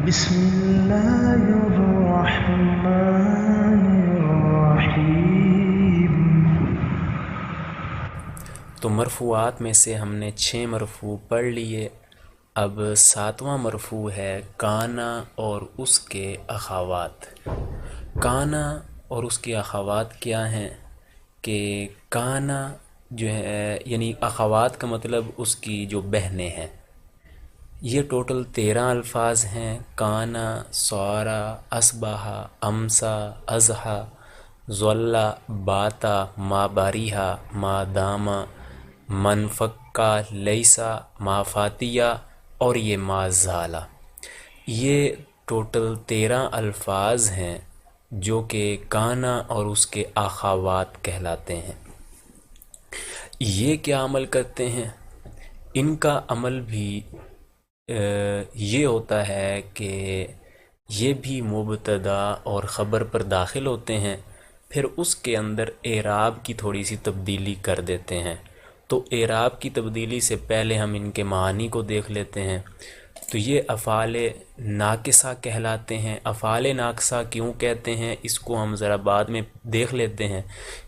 بسم اللہ الرحمن الرحیم۔ تو مرفوعات میں سے ہم نے 6 مرفوع پڑھ لیے۔ اب 7واں مرفوع ہے کانا اور اس کے اخوات۔ کانا اور اس کے اخوات کیا ہیں کہ کانا جو ہے یعنی اخوات کا مطلب اس کی جو بہنیں ہیں، یہ ٹوٹل 13 الفاظ ہیں۔ کانا، سوارا، اصبحا، امسا، ازحا، ظلا، باتا، ما باریہا، ما داما، منفکا، لیسا، ما فاتیہ اور یہ ما زالا۔ یہ ٹوٹل 13 الفاظ ہیں جو کہ کانا اور اس کے اخوات کہلاتے ہیں۔ یہ کیا عمل کرتے ہیں؟ ان کا عمل بھی یہ ہوتا ہے کہ یہ بھی مبتدا اور خبر پر داخل ہوتے ہیں، پھر اس کے اندر اعراب کی تھوڑی سی تبدیلی کر دیتے ہیں۔ تو اعراب کی تبدیلی سے پہلے ہم ان کے معانی کو دیکھ لیتے ہیں۔ تو یہ افعال ناقصہ کہلاتے ہیں۔ افعال ناقصہ کیوں کہتے ہیں اس کو ہم ذرا بعد میں دیکھ لیتے ہیں،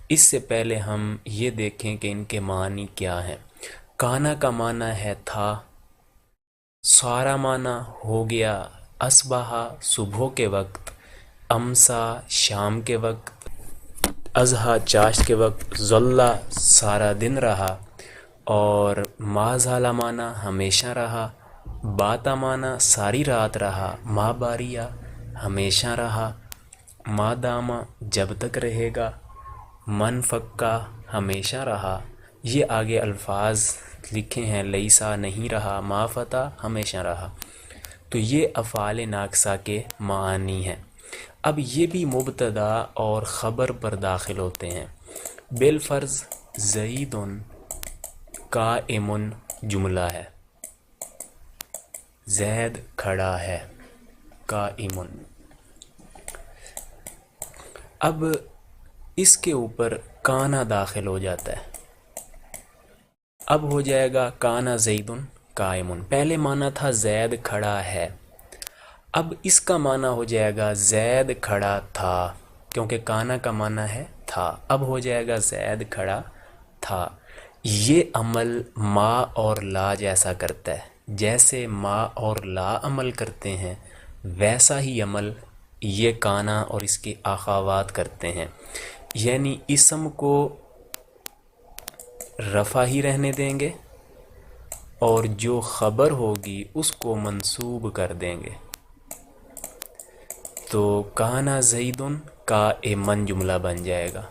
اس سے پہلے ہم یہ دیکھیں کہ ان کے معنی کیا ہیں۔ کانا کا معنی ہے تھا، سارا معنی ہو گیا اصبحا صبح کے وقت، امسا شام کے وقت، اضحا چاشت کے وقت، ظلا سارا دن رہا، اور ما زالا معنی ہمیشہ رہا، باتا معنی ساری رات رہا، ما باریہ ہمیشہ رہا، ما داما جب تک رہے گا، من فکا ہمیشہ رہا۔ یہ آگے الفاظ لکھے ہیں، لیسا نہیں رہا، ما فتا ہمیشہ رہا۔ تو یہ افعال ناقصہ کے معانی ہیں۔ اب یہ بھی مبتدا اور خبر پر داخل ہوتے ہیں۔ بالفرض زید قائم جملہ ہے، زید کھڑا ہے، قائم۔ اب اس کے اوپر کانا داخل ہو جاتا ہے، اب ہو جائے گا کانا زید قائم۔ پہلے معنی تھا زید کھڑا ہے، اب اس کا معنی ہو جائے گا زید کھڑا تھا، کیونکہ کانا کا معنی ہے تھا، اب ہو جائے گا زید کھڑا تھا۔ یہ عمل ما اور لا جیسا کرتا ہے، جیسے ما اور لا عمل کرتے ہیں ویسا ہی عمل یہ کانا اور اس کے اخوات کرتے ہیں۔ یعنی اسم کو رفع ہی رہنے دیں گے اور جو خبر ہوگی اس کو منصوب کر دیں گے۔ تو کانا زیدن قائمن جملہ بن جائے گا،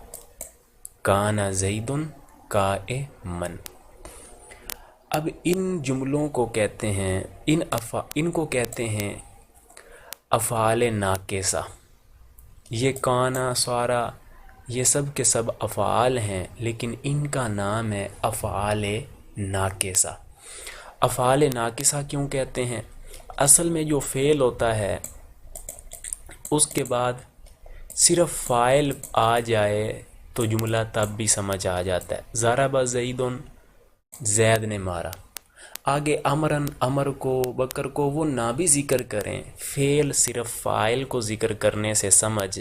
کانا زیدن قائمن۔ اب ان جملوں کو کہتے ہیں ان کو کہتے ہیں افعال ناقصہ۔ یہ کانا، سارا، یہ سب کے سب افعال ہیں، لیکن ان کا نام ہے افعال ناقصہ۔ افعال ناقصہ کیوں کہتے ہیں؟ اصل میں جو فعل ہوتا ہے اس کے بعد صرف فاعل آ جائے تو جملہ تب بھی سمجھ آ جاتا ہے۔ ضرب زید، زید نے مارا۔ آگے امرن، امر کو، بکر کو وہ نہ بھی ذکر کریں، فعل صرف فاعل کو ذکر کرنے سے سمجھ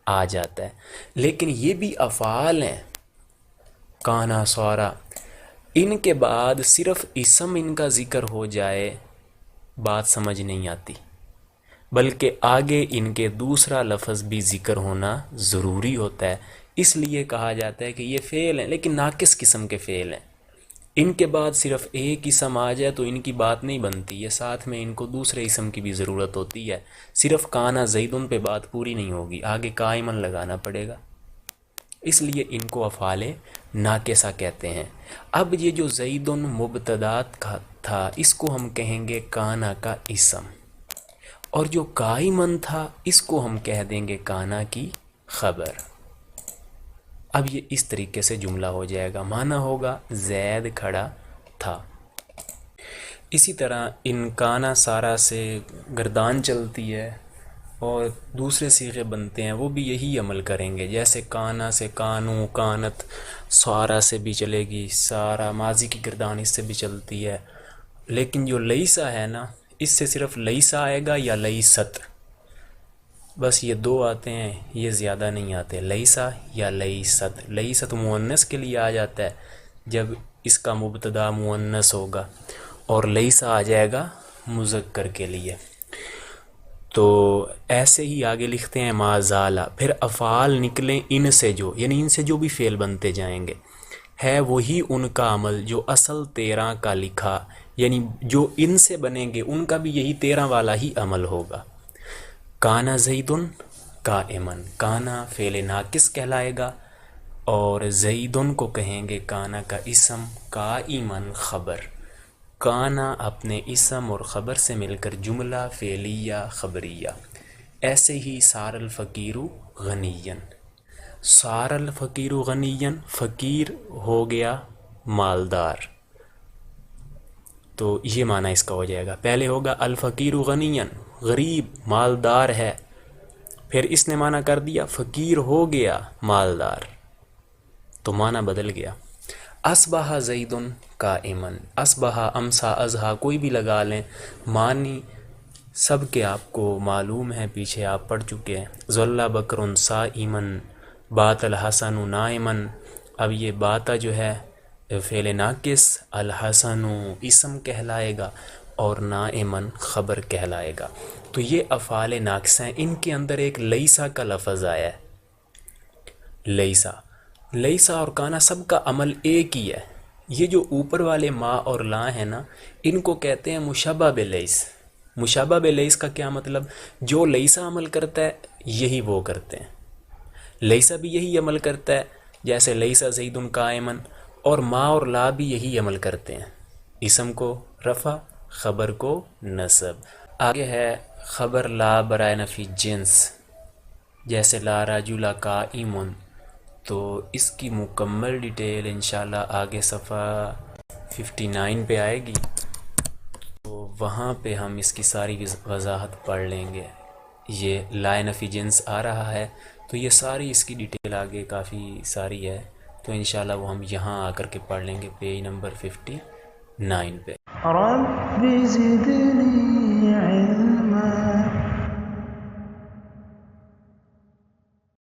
آ جاتا ہے۔ لیکن یہ بھی افعال ہیں، کانا، سوارا، ان کے بعد صرف اسم ان کا ذکر ہو جائے بات سمجھ نہیں آتی، بلکہ آگے ان کے دوسرا لفظ بھی ذکر ہونا ضروری ہوتا ہے۔ اس لیے کہا جاتا ہے کہ یہ فعل ہیں لیکن ناقص قسم کے فعل ہیں، ان کے بعد صرف ایک اسم آ جائے تو ان کی بات نہیں بنتی، یہ ساتھ میں ان کو دوسرے اسم کی بھی ضرورت ہوتی ہے۔ صرف کانا زیدن پہ بات پوری نہیں ہوگی، آگے قائمن لگانا پڑے گا، اس لیے ان کو افعال ناقصہ کہتے ہیں۔ اب یہ جو زیدن مبتدات کا تھا اس کو ہم کہیں گے کانا کا اسم، اور جو قائمن تھا اس کو ہم کہہ دیں گے کانا کی خبر۔ اب یہ اس طریقے سے جملہ ہو جائے گا، معنی ہوگا زید کھڑا تھا۔ اسی طرح ان کانا سارا سے گردان چلتی ہے اور دوسرے صیغے بنتے ہیں، وہ بھی یہی عمل کریں گے، جیسے کانا سے کانو، کانت، سارا سے بھی چلے گی، سارا ماضی کی گردان اس سے بھی چلتی ہے۔ لیکن جو لیسا ہے نا، اس سے صرف لیسا آئے گا یا لیست، بس یہ دو آتے ہیں، یہ زیادہ نہیں آتے، لیسا یا لیست۔ لیست مؤنث کے لیے آ جاتا ہے جب اس کا مبتدا مؤنث ہوگا، اور لیسا آ جائے گا مذکر کے لیے۔ تو ایسے ہی آگے لکھتے ہیں ما زالہ، پھر افعال نکلیں ان سے جو، یعنی ان سے جو بھی فعل بنتے جائیں گے، ہے وہی ان کا عمل جو اصل 13 کا لکھا، یعنی جو ان سے بنیں گے ان کا بھی یہی 13 والا ہی عمل ہوگا۔ کانا زیدن قائمن، کانا فعل ناقص کہلائے گا، اور زیدن کو کہیں گے کانا کا اسم، قائمن خبر۔ کانا اپنے اسم اور خبر سے مل کر جملہ فعلیہ خبریہ۔ ایسے ہی سار الفقیر غنیًا، سار الفقیر غنیًا، فقیر ہو گیا مالدار، تو یہ معنی اس کا ہو جائے گا۔ پہلے ہوگا الفقیر غنیًا، غریب مالدار ہے، پھر اس نے معنی کر دیا فقیر ہو گیا مالدار، تو معنی بدل گیا۔ اصبح زید قائما، اصبح، امسا، اضحیٰ کوئی بھی لگا لیں، معنی سب کے آپ کو معلوم ہے، پیچھے آپ پڑھ چکے ہیں۔ ظل بکر صائما، بات الحسن نائما، اب یہ باتا جو ہے فعل ناقص، الحسن اسم کہلائے گا، اور نائما خبر کہلائے گا۔ تو یہ افعال ناقص ہیں، ان کے اندر ایک لیسا کا لفظ آیا ہے، لیسا۔ لیسا اور کانا سب کا عمل ایک ہی ہے۔ یہ جو اوپر والے ما اور لا ہیں نا، ان کو کہتے ہیں مشبہ بلیس۔ مشبہ بلیس کا کیا مطلب؟ جو لیسا عمل کرتا ہے یہی وہ کرتے ہیں، لیسا بھی یہی عمل کرتا ہے، جیسے لیسا زید قائمن، اور ما اور لا بھی یہی عمل کرتے ہیں، اسم کو رفع، خبر کو نصب۔ آگے ہے خبر لا برائے نفی جنس، جیسے لا رجل قائم، تو اس کی مکمل ڈیٹیل انشاءاللہ آگے صفحہ 59 پہ آئے گی، تو وہاں پہ ہم اس کی ساری وضاحت پڑھ لیں گے۔ یہ لا نفی جنس آ رہا ہے، تو یہ ساری اس کی ڈیٹیل آگے کافی ساری ہے، تو انشاءاللہ وہ ہم یہاں آ کر کے پڑھ لیں گے پیج نمبر 59 پہ۔ رب زدنی علما